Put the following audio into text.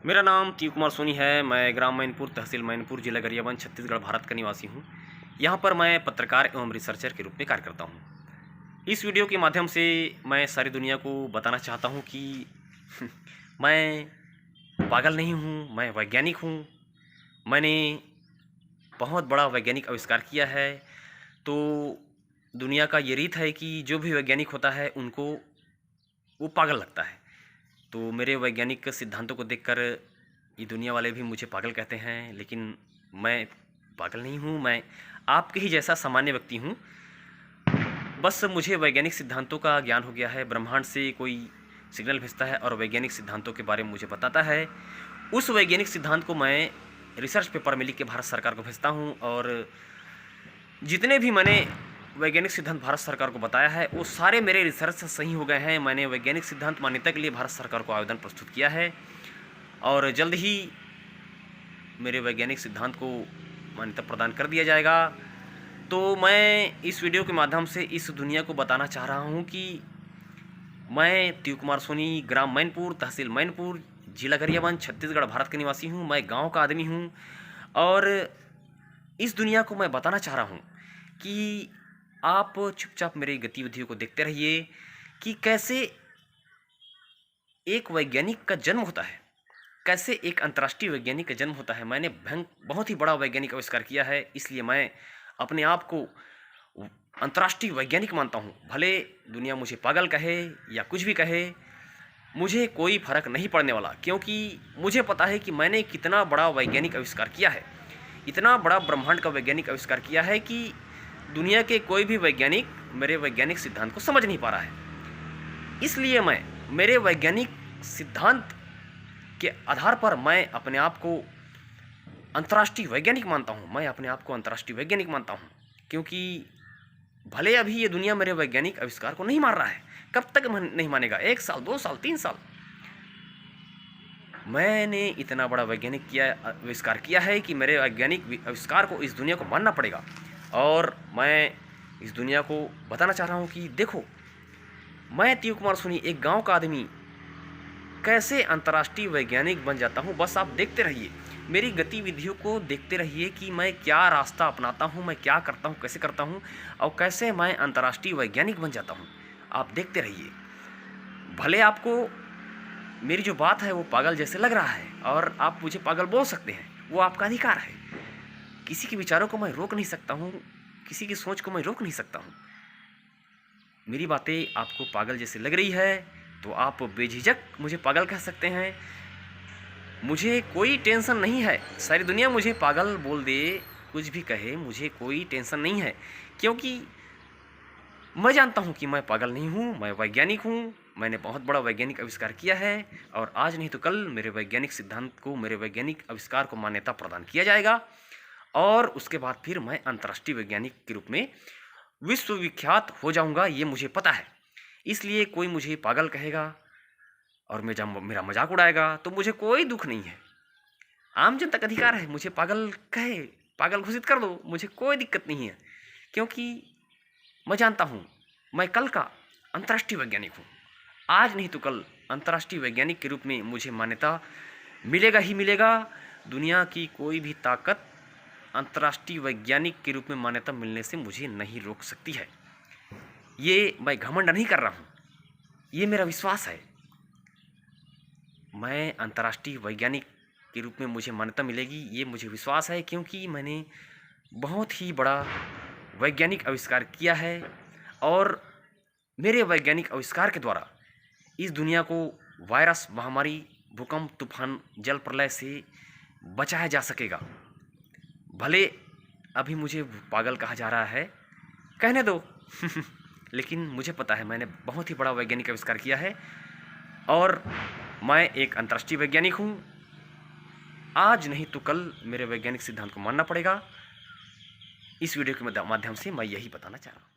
मेरा नाम तीव कुमार सोनी है। मैं ग्राम मैनपुर, तहसील मैनपुर, जिला गरियाबंद, छत्तीसगढ़, भारत का निवासी हूँ। यहाँ पर मैं पत्रकार एवं रिसर्चर के रूप में कार्य करता हूँ। इस वीडियो के माध्यम से मैं सारी दुनिया को बताना चाहता हूँ कि मैं पागल नहीं हूँ, मैं वैज्ञानिक हूँ। मैंने बहुत बड़ा वैज्ञानिक आविष्कार किया है। तो दुनिया का ये रीत है कि जो भी वैज्ञानिक होता है उनको वो पागल लगता है। तो मेरे वैज्ञानिक सिद्धांतों को देखकर ये दुनिया वाले भी मुझे पागल कहते हैं, लेकिन मैं पागल नहीं हूँ। मैं आपके ही जैसा सामान्य व्यक्ति हूँ। बस मुझे वैज्ञानिक सिद्धांतों का ज्ञान हो गया है। ब्रह्मांड से कोई सिग्नल भेजता है और वैज्ञानिक सिद्धांतों के बारे में मुझे बताता है। उस वैज्ञानिक सिद्धांत को मैं रिसर्च पेपर में लिख के भारत सरकार को भेजता हूँ, और जितने भी मैंने वैज्ञानिक सिद्धांत भारत सरकार को बताया है वो सारे मेरे रिसर्च से सही हो गए हैं। मैंने वैज्ञानिक सिद्धांत मान्यता के लिए भारत सरकार को आवेदन प्रस्तुत किया है, और जल्द ही मेरे वैज्ञानिक सिद्धांत को मान्यता प्रदान कर दिया जाएगा। तो मैं इस वीडियो के माध्यम से इस दुनिया को बताना चाह रहा हूँ कि मैं तीव कुमार सोनी, ग्राम मैनपुर, तहसील मैनपुर, जिला गरियाबंद, छत्तीसगढ़, भारत का निवासी हूँ। मैं गाँव का आदमी हूँ, और इस दुनिया को मैं बताना चाह रहा हूँ कि आप चुपचाप मेरी गतिविधियों को देखते रहिए कि कैसे एक वैज्ञानिक का जन्म होता है, कैसे एक अंतर्राष्ट्रीय वैज्ञानिक का जन्म होता है। मैंने बहुत ही बड़ा वैज्ञानिक आविष्कार किया है, इसलिए मैं अपने आप को अंतर्राष्ट्रीय वैज्ञानिक मानता हूँ। भले दुनिया मुझे पागल कहे या कुछ भी कहे, मुझे कोई फर्क नहीं पड़ने वाला, क्योंकि मुझे पता है कि मैंने कितना बड़ा वैज्ञानिक आविष्कार किया है। इतना बड़ा ब्रह्मांड का वैज्ञानिक आविष्कार किया है कि दुनिया के कोई भी वैज्ञानिक मेरे वैज्ञानिक सिद्धांत को समझ नहीं पा रहा है। इसलिए मैं मेरे वैज्ञानिक सिद्धांत के आधार पर मैं अपने आप को अंतर्राष्ट्रीय वैज्ञानिक मानता हूँ। मैं अपने आप को अंतर्राष्ट्रीय वैज्ञानिक मानता हूँ, क्योंकि भले अभी ये दुनिया मेरे वैज्ञानिक आविष्कार को नहीं मान रहा है। कब तक नहीं मानेगा? 1 साल, 2 साल, 3 साल? मैंने इतना बड़ा वैज्ञानिक आविष्कार किया है कि मेरे वैज्ञानिक आविष्कार को इस दुनिया को मानना पड़ेगा। और मैं इस दुनिया को बताना चाह रहा हूँ कि देखो, मैं तीव कुमार सोनी, एक गांव का आदमी, कैसे अंतर्राष्ट्रीय वैज्ञानिक बन जाता हूँ। बस आप देखते रहिए, मेरी गतिविधियों को देखते रहिए कि मैं क्या रास्ता अपनाता हूँ, मैं क्या करता हूँ, कैसे करता हूँ, और कैसे मैं अंतर्राष्ट्रीय वैज्ञानिक बन जाता हूँ। आप देखते रहिए। भले आपको मेरी जो बात है वो पागल जैसे लग रहा है, और आप मुझे पागल बोल सकते हैं, वो आपका अधिकार है। किसी के विचारों को मैं रोक नहीं सकता हूँ, किसी की सोच को मैं रोक नहीं सकता हूँ। मेरी बातें आपको पागल जैसे लग रही है तो आप बेझिझक मुझे पागल कह सकते हैं। मुझे कोई टेंशन नहीं है, सारी दुनिया मुझे पागल बोल दे, कुछ भी कहे, मुझे कोई टेंशन नहीं है, क्योंकि मैं जानता हूँ कि मैं पागल नहीं हूँ, मैं वैज्ञानिक हूँ। मैंने बहुत बड़ा वैज्ञानिक आविष्कार किया है, और आज नहीं तो कल मेरे वैज्ञानिक सिद्धांत को, मेरे वैज्ञानिक आविष्कार को मान्यता प्रदान किया जाएगा, और उसके बाद फिर मैं अंतर्राष्ट्रीय वैज्ञानिक के रूप में विश्वविख्यात हो जाऊंगा, ये मुझे पता है। इसलिए कोई मुझे पागल कहेगा और मेरा मजाक उड़ाएगा तो मुझे कोई दुख नहीं है। आम जनता का अधिकार है, मुझे पागल कहे, पागल घोषित कर दो, मुझे कोई दिक्कत नहीं है, क्योंकि मैं जानता हूँ मैं कल का अंतर्राष्ट्रीय वैज्ञानिक हूँ। आज नहीं तो कल अंतर्राष्ट्रीय वैज्ञानिक के रूप में मुझे मान्यता मिलेगा ही मिलेगा। दुनिया की कोई भी ताकत अंतर्राष्ट्रीय वैज्ञानिक के रूप में मान्यता मिलने से मुझे नहीं रोक सकती है। ये मैं घमंड नहीं कर रहा हूँ, ये मेरा विश्वास है। मैं अंतर्राष्ट्रीय वैज्ञानिक के रूप में मुझे मान्यता मिलेगी, ये मुझे विश्वास है, क्योंकि मैंने बहुत ही बड़ा वैज्ञानिक आविष्कार किया है, और मेरे वैज्ञानिक आविष्कार के द्वारा इस दुनिया को वायरस, महामारी, भूकंप, तूफान, जल प्रलय से बचाया जा सकेगा। भले अभी मुझे पागल कहा जा रहा है, कहने दो लेकिन मुझे पता है मैंने बहुत ही बड़ा वैज्ञानिक आविष्कार किया है, और मैं एक अंतर्राष्ट्रीय वैज्ञानिक हूँ। आज नहीं तो कल मेरे वैज्ञानिक सिद्धांत को मानना पड़ेगा। इस वीडियो के माध्यम से मैं यही बताना चाह रहा हूँ।